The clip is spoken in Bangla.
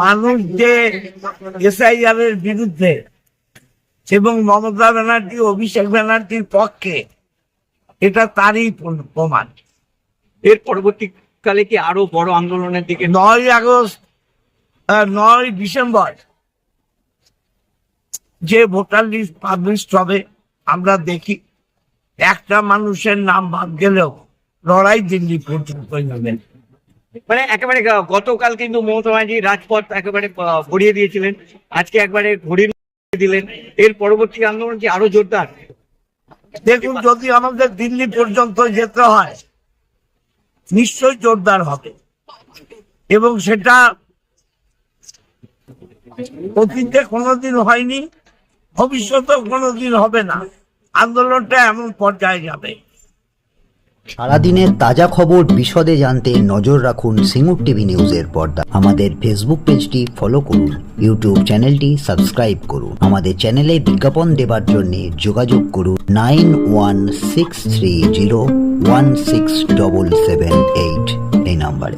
মানুষ যে এসআইআর এর বিরুদ্ধে এবং মমতা ব্যানার্জি অভিষেক ব্যানার্জির পক্ষে, এটা তারই প্রমাণ। এর পরবর্তীকালে কি আরো বড় আন্দোলনের দিকে? 9 ডিসেম্বর যে ভোটার লিস্ট পাবলিশ হবে, আমরা দেখি একটা মানুষের নাম বাদ গেলেও লড়াই দিল্লি পর্যন্ত যাবে। মানে একেবারে গতকাল কিন্তু মমতা ব্যানার্জি রাজপথ একেবারে ভরিয়ে দিয়েছিলেন, আজকে একবারে ঘুরিয়ে দিলেন। এর পরবর্তী আন্দোলন কি আরো জোরদার? দেখুন, যদি আমাদের দিল্লি পর্যন্ত যেতে হয় নিশ্চয়ই জোরদার হবে, এবং সেটা অতীতে কোনোদিন হয়নি, ভবিষ্যতেও কোনোদিন হবে না। আন্দোলনটা এমন পর্যায়ে যাবে। সারাদিনের তাজা খবর বিশদে জানতে নজর রাখুন সিঙ্গুর টিভি নিউজের পর্দা। আমাদের ফেসবুক পেজটি ফলো করুন, ইউটিউব চ্যানেলটি সাবস্ক্রাইব করুন। আমাদের চ্যানেলে বিজ্ঞাপন দেবার জন্য যোগাযোগ করুন 9163016778 এই নাম্বারে।